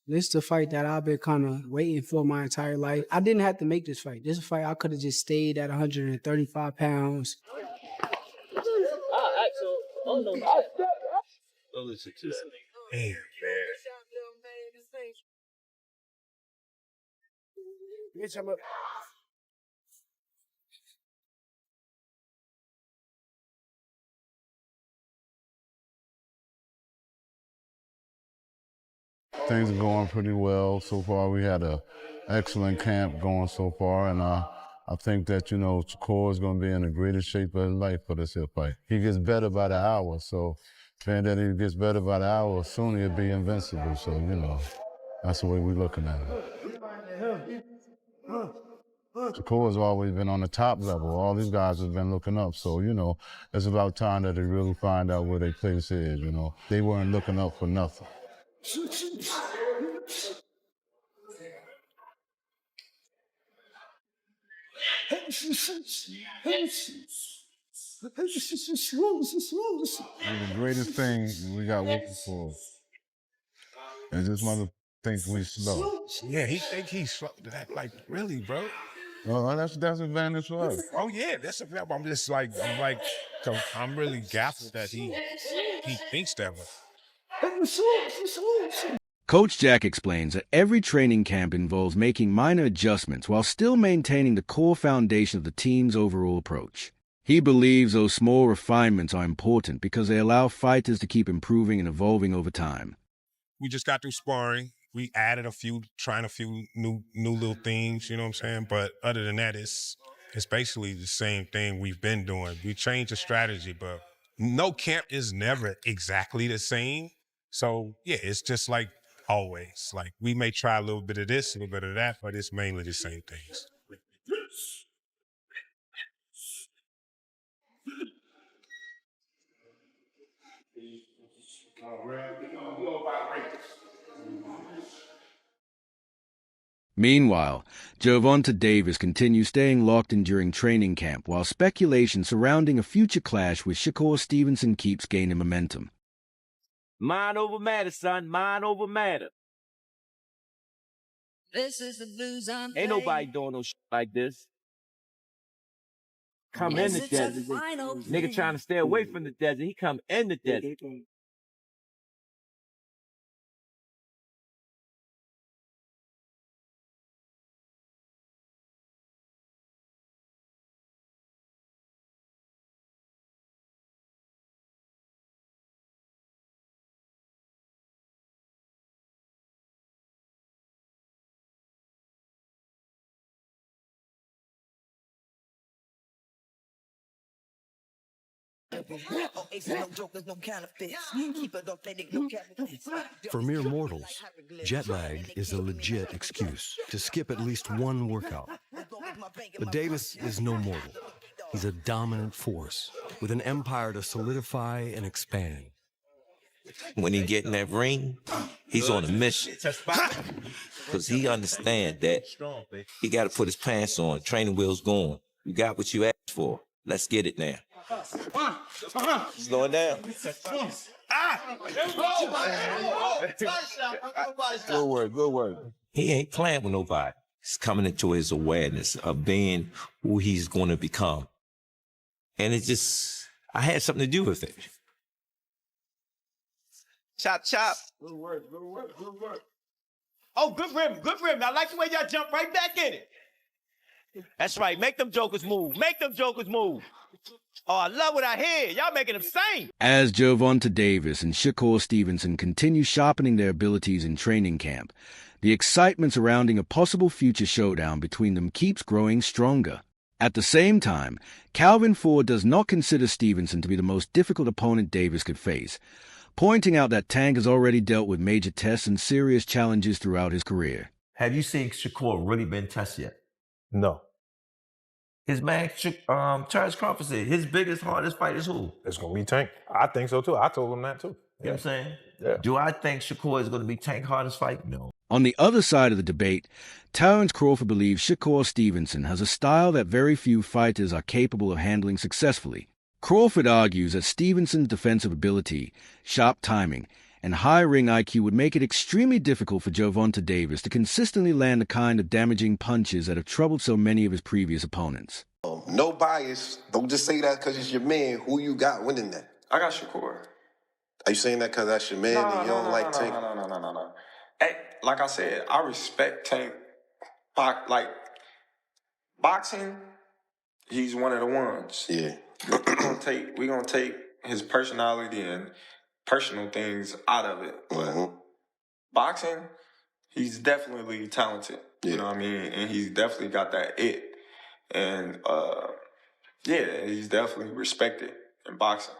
This is a fight that I've been kind of waiting for my entire life. I didn't have to make this fight. This is a fight I could have just stayed at 135 pounds. Listen to that. Damn, man. Things are going pretty well so far. We had an excellent camp going so far, and I think that, you know, Shakur is going to be in the greatest shape of his life for this here fight. He gets better by the hour, so being that he gets better by the hour, soon he'll be invincible. So, you know, that's the way we're looking at it. Shakur's always been on the top level. All these guys have been looking up, so, you know, it's about time that they really find out where their place is, you know. They weren't looking up for nothing. The greatest thing we got working for is this mother thinks we slow. Yeah, he think he's slow. Like, really, bro? Well, that's advantage for us. Oh yeah, that's a fact. I'm really gaffled that he thinks that way. Coach Jack explains that every training camp involves making minor adjustments while still maintaining the core foundation of the team's overall approach. He believes those small refinements are important because they allow fighters to keep improving and evolving over time. We just got through sparring. We added trying a few new little things, you know what I'm saying? But other than that, it's basically the same thing we've been doing. We changed the strategy, but no camp is never exactly the same. So yeah, it's just like always. Like, we may try a little bit of this, a little bit of that, but it's mainly the same things. Meanwhile, Gervonta Davis continues staying locked in during training camp while speculation surrounding a future clash with Shakur Stevenson keeps gaining momentum. Mind over matter, son. Mind over matter. This is the blues on. Ain't nobody doing no shit like this. Come in the desert. Nigga trying to stay away from the desert. He come in the desert. For mere mortals, jet lag is a legit excuse to skip at least one workout. But Davis is no mortal. He's a dominant force with an empire to solidify and expand. When he get in that ring, he's on a mission. Because he understands that he got to put his pants on, training wheels going. You got what you asked for. Let's get it now. Slow it down. Good work, good work. He ain't playing with nobody. He's coming into his awareness of being who he's going to become. And it just, I had something to do with it. Chop, chop. Good work, good work, good work. Oh, good rim, good rim. I like the way y'all jump right back in it. That's right. Make them jokers move. Make them jokers move. Oh, I love what I hear. Y'all making them sing. As Gervonta Davis and Shakur Stevenson continue sharpening their abilities in training camp, the excitement surrounding a possible future showdown between them keeps growing stronger. At the same time, Calvin Ford does not consider Stevenson to be the most difficult opponent Davis could face, pointing out that Tank has already dealt with major tests and serious challenges throughout his career. Have you seen Shakur really been tested yet? No. His man, Charles Crawford said, his biggest, hardest fight is who? It's going to be Tank. I think so, too. I told him that, too. You know what I'm saying? Yeah. Do I think Shakur is going to be Tank's hardest fight? No. On the other side of the debate, Terrence Crawford believes Shakur Stevenson has a style that very few fighters are capable of handling successfully. Crawford argues that Stevenson's defensive ability, sharp timing, and high ring IQ would make it extremely difficult for Gervonta Davis to consistently land the kind of damaging punches that have troubled so many of his previous opponents. No bias. Don't just say that because it's your man. Who you got winning that? I got Shakur. Are you saying that because that's your man and you don't like Tank? No. Hey, like I said, I respect Tank. Like, boxing, he's one of the ones. Yeah. We're gonna take his personality and personal things out of it. But boxing, he's definitely talented. Yeah. You know what I mean? And he's definitely got that it. And yeah, he's definitely respected in boxing.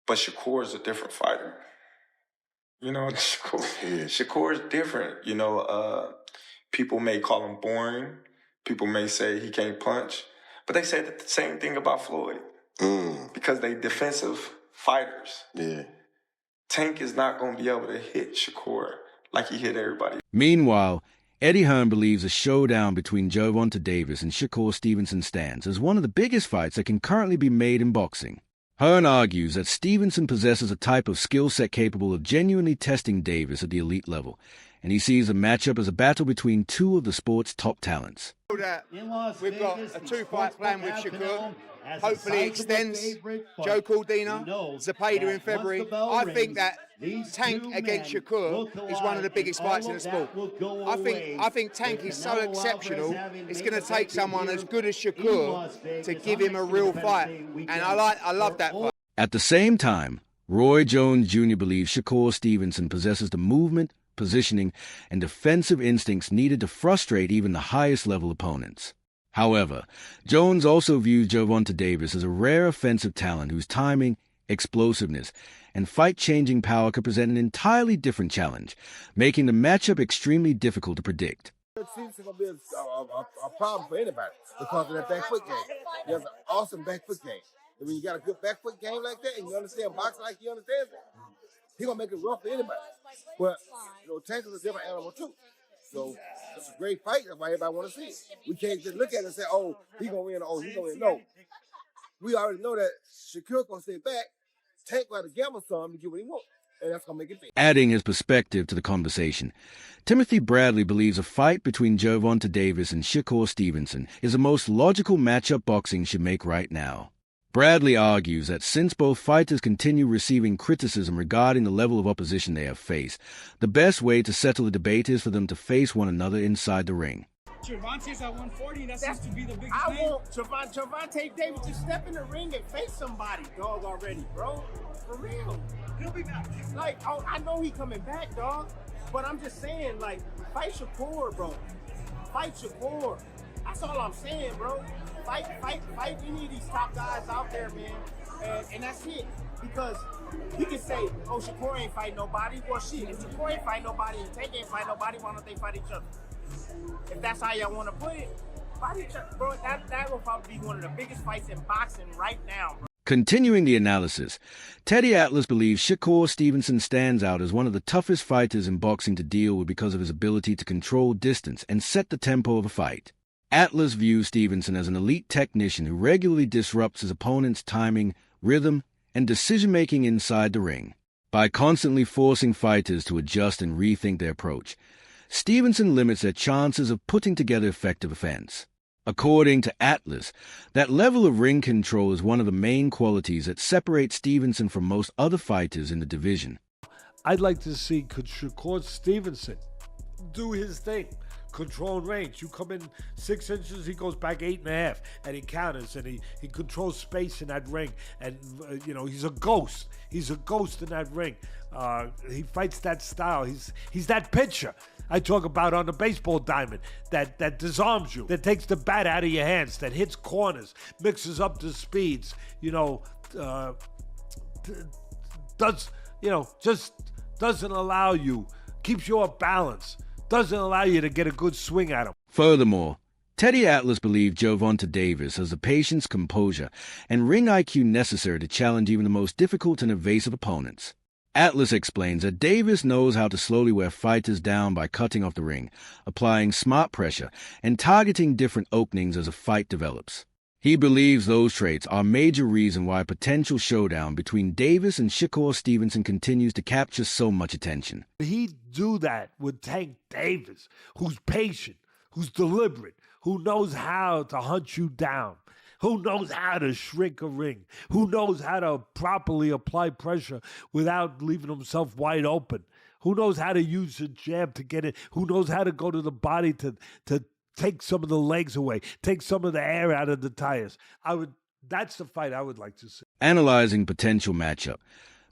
But Shakur is a different fighter. You know, Shakur is different. You know, people may call him boring. People may say he can't punch. But they say the same thing about Floyd. Because they defensive fighters. Yeah. Tank is not going to be able to hit Shakur like he hit everybody. Meanwhile, Eddie Hearn believes a showdown between Gervonta Davis and Shakur Stevenson stands as one of the biggest fights that can currently be made in boxing. Hearn argues that Stevenson possesses a type of skill set capable of genuinely testing Davis at the elite level, and he sees the matchup as a battle between two of the sport's top talents. We've got a two-fight plan with Shakur. Hopefully extends Joe Cordina, Zepeda in February. I think that Tank against Shakur is one of the biggest fights in the sport. I think Tank is so exceptional. It's going to take someone as good as Shakur to give him a real fight, and I love that fight. At the same time, Roy Jones Jr. believes Shakur Stevenson possesses the movement, positioning, and defensive instincts needed to frustrate even the highest level opponents. However, Jones also views Gervonta Davis as a rare offensive talent whose timing, explosiveness, and fight-changing power could present an entirely different challenge, making the matchup extremely difficult to predict. Stevenson going to be a problem for anybody because of that back foot game. He has an awesome back foot game. And when you got a good back foot game like that and you understand boxing like he understands it, he's going to make it rough for anybody. But, you know, Tank is a different animal too. So it's a great fight. That's why everybody want to see it. We can't just look at it and say, oh, he's going to win, oh, he's going to win. No. We already know that Shakur going to stay back. Tank will have to gamble some to get what he wants. And that's going to make it big. Adding his perspective to the conversation, Timothy Bradley believes a fight between Gervonta Davis and Shakur Stevenson is the most logical matchup boxing should make right now. Bradley argues that since both fighters continue receiving criticism regarding the level of opposition they have faced, the best way to settle the debate is for them to face one another inside the ring. Gervonta's at 140, that seems to be the biggest thing. I want Gervonta Davis to step in the ring and face somebody, dog, already, bro. For real. He'll be back. Like, oh, I know he coming back, dog. But I'm just saying, like, fight Shakur, bro. Fight Shakur. That's all I'm saying, bro. Fight any of these top guys out there, man. And that's it. Because you can say, oh, Shakur ain't fight nobody. Well, shit, if Shakur ain't fight nobody and Tank ain't fight nobody, why don't they fight each other? If that's how y'all want to put it, fight each other. Bro, that will probably be one of the biggest fights in boxing right now, bro. Continuing the analysis, Teddy Atlas believes Shakur Stevenson stands out as one of the toughest fighters in boxing to deal with because of his ability to control distance and set the tempo of a fight. Atlas views Stevenson as an elite technician who regularly disrupts his opponent's timing, rhythm, and decision-making inside the ring. By constantly forcing fighters to adjust and rethink their approach, Stevenson limits their chances of putting together effective offense. According to Atlas, that level of ring control is one of the main qualities that separates Stevenson from most other fighters in the division. I'd like to see could Shakur Stevenson do his thing. Control range. You come in 6 inches, he goes back 8.5, and he counters, and he controls space in that ring. And you know, he's a ghost. He's a ghost in that ring. He fights that style. He's that pitcher I talk about on the baseball diamond that disarms you, that takes the bat out of your hands, that hits corners, mixes up the speeds. You know, just doesn't allow you, keeps you off balance. Doesn't allow you to get a good swing at him. Furthermore, Teddy Atlas believed Gervonta Davis has the patience, composure, and ring IQ necessary to challenge even the most difficult and evasive opponents. Atlas explains that Davis knows how to slowly wear fighters down by cutting off the ring, applying smart pressure, and targeting different openings as a fight develops. He believes those traits are a major reason why a potential showdown between Davis and Shakur Stevenson continues to capture so much attention. He'd do that with Tank Davis, who's patient, who's deliberate, who knows how to hunt you down, who knows how to shrink a ring, who knows how to properly apply pressure without leaving himself wide open, who knows how to use a jab to get it, who knows how to go to the body to take some of the legs away, take some of the air out of the tires. That's the fight I would like to see. Analyzing potential matchup,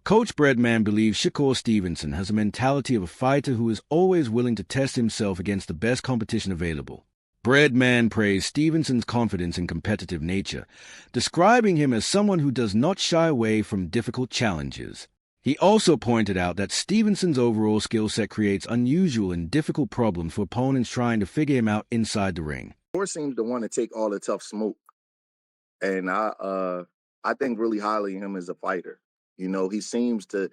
Coach Breadman believes Shakur Stevenson has the mentality of a fighter who is always willing to test himself against the best competition available. Breadman praised Stevenson's confidence and competitive nature, describing him as someone who does not shy away from difficult challenges. He also pointed out that Stevenson's overall skill set creates unusual and difficult problems for opponents trying to figure him out inside the ring. Shakur seems to want to take all the tough smoke, and I think really highly of him as a fighter. You know, he seems to.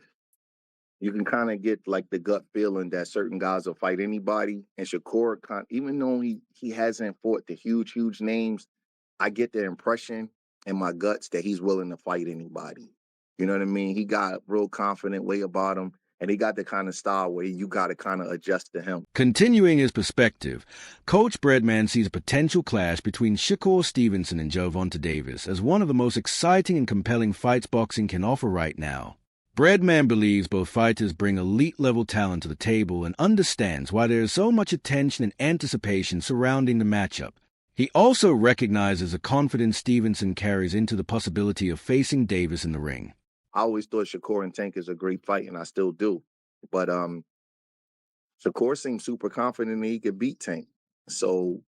You can kind of get like the gut feeling that certain guys will fight anybody, and Shakur, even though he hasn't fought the huge names, I get the impression in my guts that he's willing to fight anybody. You know what I mean? He got real confident way about him, and he got the kind of style where you got to kind of adjust to him. Continuing his perspective, Coach Breadman sees a potential clash between Shakur Stevenson and Gervonta Davis as one of the most exciting and compelling fights boxing can offer right now. Breadman believes both fighters bring elite-level talent to the table and understands why there is so much attention and anticipation surrounding the matchup. He also recognizes the confidence Stevenson carries into the possibility of facing Davis in the ring. I always thought Shakur and Tank is a great fight, and I still do. But Shakur seems super confident that he could beat Tank. So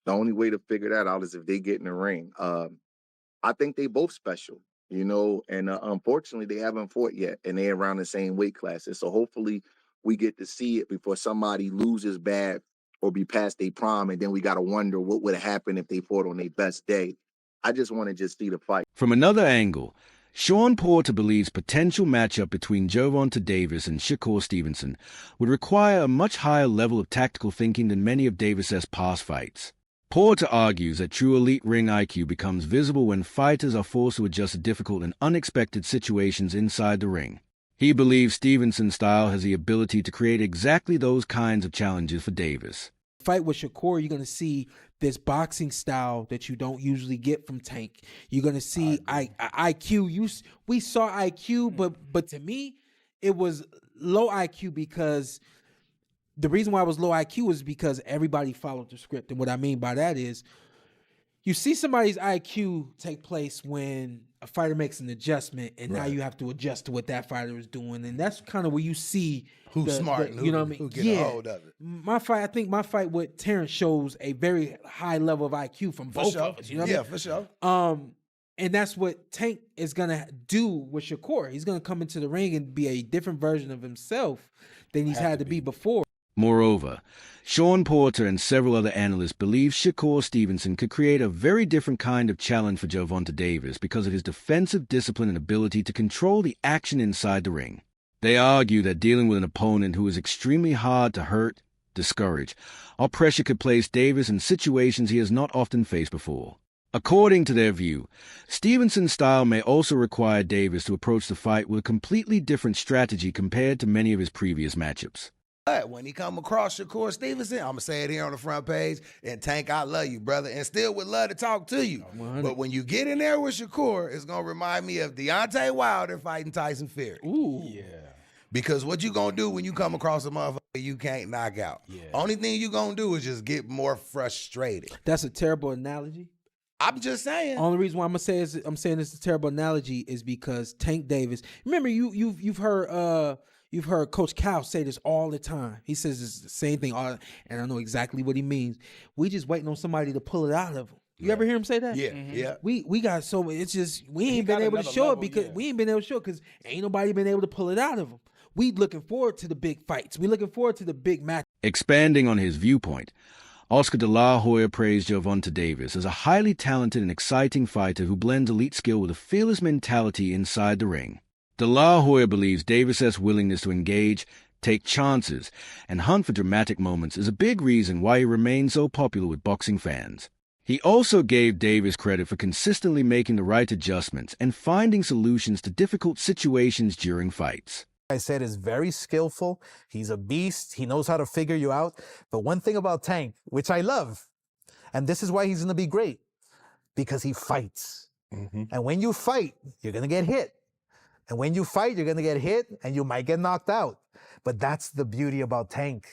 the only way to figure that out is if they get in the ring. I think they both special, you know, and unfortunately they haven't fought yet, and they're around the same weight classes. So hopefully we get to see it before somebody loses bad or be past their prime, and then we got to wonder what would have happened if they fought on their best day. I just want to just see the fight. From another angle, Sean Porter believes potential matchup between Gervonta Davis and Shakur Stevenson would require a much higher level of tactical thinking than many of Davis's past fights. Porter argues that true elite ring IQ becomes visible when fighters are forced to adjust to difficult and unexpected situations inside the ring. He believes Stevenson's style has the ability to create exactly those kinds of challenges for Davis. Fight with Shakur, you're going to see this boxing style that you don't usually get from Tank. You're going to see IQ. We saw IQ, but to me, it was low IQ because the reason why it was low IQ was because everybody followed the script. And what I mean by that is you see somebody's IQ take place when a fighter makes an adjustment, and now you have to adjust to what that fighter is doing. And that's kind of where you see who's smart, you know what I mean? Who get a hold of it. I think my fight with Terrence shows a very high level of IQ from both of us. You know what I mean? For sure. And that's what Tank is gonna do with Shakur. He's gonna come into the ring and be a different version of himself than he's had to be before. Moreover, Sean Porter and several other analysts believe Shakur Stevenson could create a very different kind of challenge for Gervonta Davis because of his defensive discipline and ability to control the action inside the ring. They argue that dealing with an opponent who is extremely hard to hurt, discourage, or pressure could place Davis in situations he has not often faced before. According to their view, Stevenson's style may also require Davis to approach the fight with a completely different strategy compared to many of his previous matchups. But when he come across Shakur Stevenson, I'm going to say it here on the front page, and Tank, I love you, brother, and still would love to talk to you. But when you get in there with Shakur, it's going to remind me of Deontay Wilder fighting Tyson Fury. Ooh. Yeah. Because what you going to do when you come across a motherfucker you can't knock out? Only thing you going to do is just get more frustrated. That's a terrible analogy. I'm just saying. Only reason why I'm saying it's a terrible analogy is because Tank Davis. Remember, you've heard Coach Cal say this all the time. He says it's the same thing, and I know exactly what he means. We just waiting on somebody to pull it out of him. You ever hear him say that? Yeah, yeah. We got so it's just we ain't been able to show it because we ain't been able to show it because ain't nobody been able to pull it out of him. We looking forward to the big fights. We looking forward to the big match. Expanding on his viewpoint, Oscar de la Hoya praised Gervonta Davis as a highly talented and exciting fighter who blends elite skill with a fearless mentality inside the ring. De La Hoya believes Davis's willingness to engage, take chances, and hunt for dramatic moments is a big reason why he remains so popular with boxing fans. He also gave Davis credit for consistently making the right adjustments and finding solutions to difficult situations during fights. I said is very skillful. He's a beast. He knows how to figure you out. But one thing about Tank, which I love, and this is why he's going to be great, because he fights. And when you fight, you're going to get hit. And when you fight, you're going to get hit and you might get knocked out. But that's the beauty about Tank.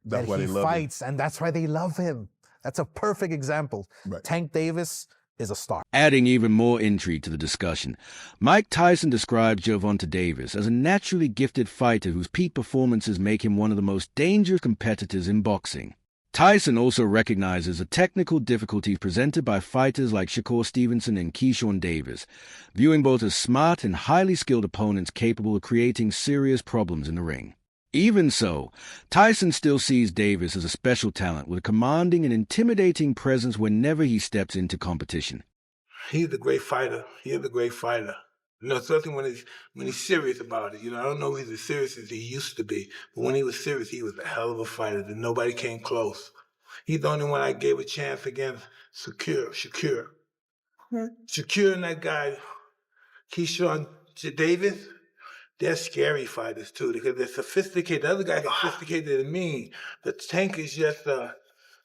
That's that why he they love fights, and that's why they love him. That's a perfect example. Right. Tank Davis is a star. Adding even more intrigue to the discussion, Mike Tyson described Gervonta Davis as a naturally gifted fighter whose peak performances make him one of the most dangerous competitors in boxing. Tyson also recognizes the technical difficulties presented by fighters like Shakur Stevenson and Keyshawn Davis, viewing both as smart and highly skilled opponents capable of creating serious problems in the ring. Even so, Tyson still sees Davis as a special talent with a commanding and intimidating presence whenever he steps into competition. He's a great fighter. He is a great fighter. You know, especially when he's serious about it. You know, I don't know if he's as serious as he used to be, but when he was serious, he was a hell of a fighter. And nobody came close. He's the only one I gave a chance against. Shakur and that guy, Keyshawn Davis. They're scary fighters, too, because they're sophisticated. The other guy's sophisticated and mean. But Tank is just a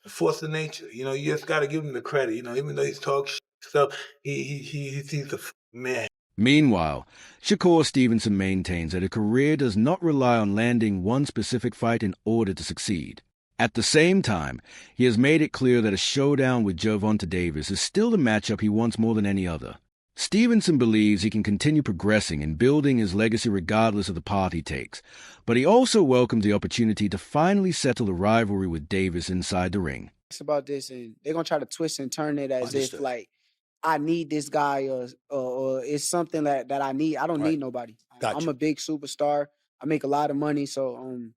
force of nature. You know, you just got to give him the credit. You know, even though he's talking stuff, he's a man. Meanwhile, Shakur Stevenson maintains that a career does not rely on landing one specific fight in order to succeed. At the same time, he has made it clear that a showdown with Gervonta Davis is still the matchup he wants more than any other. Stevenson believes he can continue progressing and building his legacy regardless of the path he takes, but he also welcomes the opportunity to finally settle the rivalry with Davis inside the ring. It's about this, and they're gonna try to twist and turn it as if like I need this guy or it's something that I need. I don't need nobody. Gotcha. I'm a big superstar. I make a lot of money, so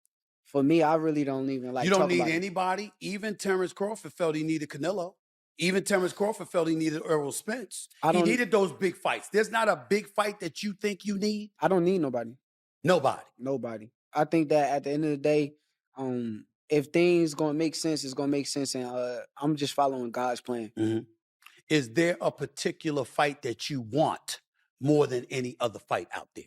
for me, I really don't even like. You don't talk need about anybody. Even Terrence Crawford felt he needed Canelo. Even Terrence Crawford felt he needed Errol Spence. He needed those big fights. There's not a big fight that you think you need. I don't need nobody. Nobody. I think that at the end of the day, if things gonna make sense, it's gonna make sense, and I'm just following God's plan. Is there a particular fight that you want more than any other fight out there?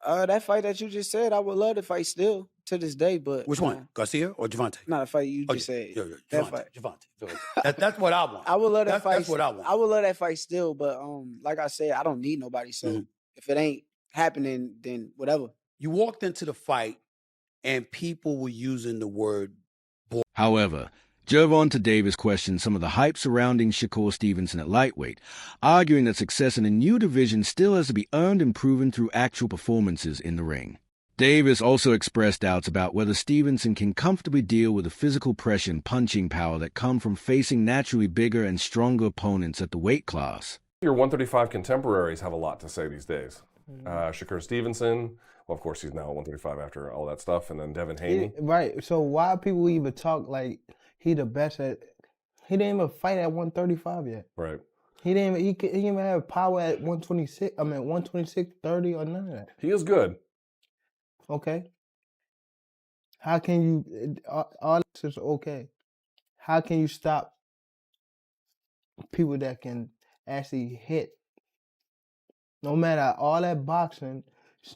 That fight that you just said, I would love to fight still to this day, but Which one? Garcia or Gervonta? Not a fight you just said. That fight. Gervonta. That's what I want. I would love that fight. That's what I want. I would love that fight still, but like I said, I don't need nobody. So if it ain't happening, then whatever. You walked into the fight and people were using the word boy. However, Gervonta Davis questioned some of the hype surrounding Shakur Stevenson at lightweight, arguing that success in a new division still has to be earned and proven through actual performances in the ring. Davis also expressed doubts about whether Stevenson can comfortably deal with the physical pressure and punching power that come from facing naturally bigger and stronger opponents at the weight class. Your 135 contemporaries have a lot to say these days. Shakur Stevenson, well, of course, he's now at 135 after all that stuff, and then Devin Haney. Right. So why people even talk like he the best at? He didn't even fight at 135 yet. Right. He didn't even have power at 126. I mean 126, 30 or none of that. He is good. Okay. How can you? All this is okay. How can you stop people that can actually hit? No matter all that boxing,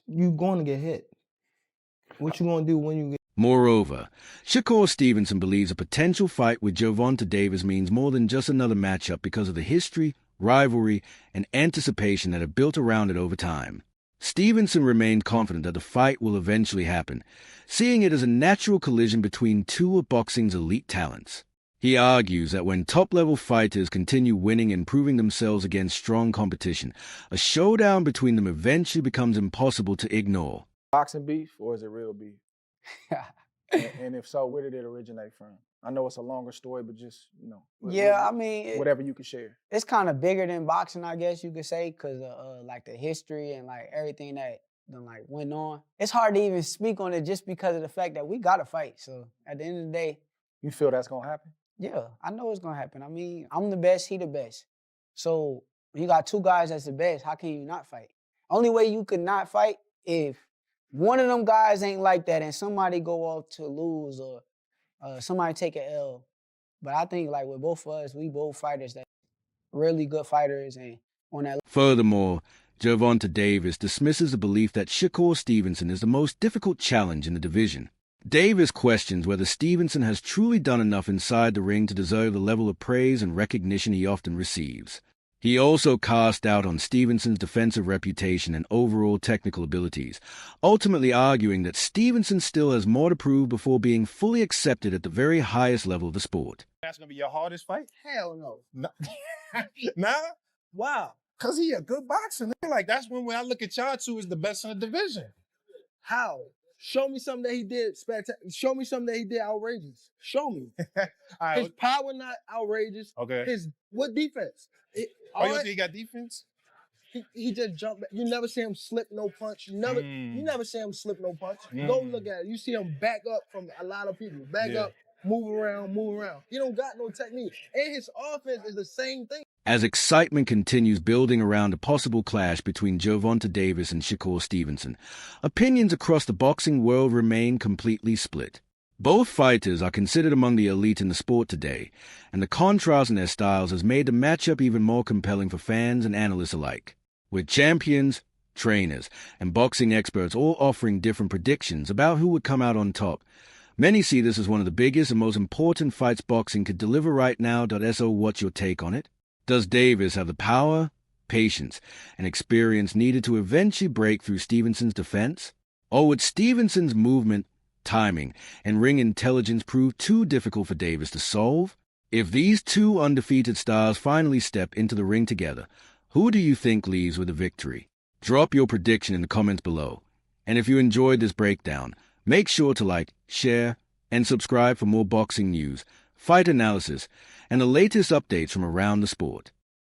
you going to get hit. What you going to do when you get? Moreover, Shakur Stevenson believes a potential fight with Gervonta Davis means more than just another matchup because of the history, rivalry, and anticipation that have built around it over time. Stevenson remained confident that the fight will eventually happen, seeing it as a natural collision between two of boxing's elite talents. He argues that when top-level fighters continue winning and proving themselves against strong competition, a showdown between them eventually becomes impossible to ignore. Boxing beef, or is it real beef? and if so, where did it originate from? I know it's a longer story, but just, Yeah, I mean, whatever you can share. It's kind of bigger than boxing, I guess you could say, because like the history and like everything that like went on. It's hard to even speak on it just because of the fact that we got to fight. So at the end of the day, you feel that's gonna happen? Yeah, I know it's gonna happen. I mean, I'm the best, he the best. So when you got two guys that's the best, how can you not fight? Only way you could not fight if one of them guys ain't like that and somebody go off to lose or somebody take an L. But I think like with both of us, we both fighters that really good fighters and on that. Furthermore, Gervonta Davis dismisses the belief that Shakur Stevenson is the most difficult challenge in the division. Davis questions whether Stevenson has truly done enough inside the ring to deserve the level of praise and recognition he often receives. He also cast doubt on Stevenson's defensive reputation and overall technical abilities, ultimately arguing that Stevenson still has more to prove before being fully accepted at the very highest level of the sport. That's going to be your hardest fight? Hell no. Nah? Wow. Because he a good boxer. Like, that's when I look at y'all two as the best in the division. How? Show me something that he did spectacular. Show me something that he did outrageous. Show me. His power not outrageous. Okay. What defense? You think he got defense? He just jumped back. You never see him slip no punch. You never see him slip no punch. Go look at it. You see him back up from a lot of people. Back up, move around. He don't got no technique. And his offense is the same thing. As excitement continues building around a possible clash between Gervonta Davis and Shakur Stevenson, opinions across the boxing world remain completely split. Both fighters are considered among the elite in the sport today, and the contrast in their styles has made the matchup even more compelling for fans and analysts alike. With champions, trainers, and boxing experts all offering different predictions about who would come out on top, many see this as one of the biggest and most important fights boxing could deliver right now. So what's your take on it? Does Davis have the power, patience, and experience needed to eventually break through Stevenson's defense? Or would Stevenson's movement, timing, and ring intelligence prove too difficult for Davis to solve? If these two undefeated stars finally step into the ring together, who do you think leaves with a victory? Drop your prediction in the comments below. And if you enjoyed this breakdown, make sure to like, share, and subscribe for more boxing news, fight analysis, and the latest updates from around the sport.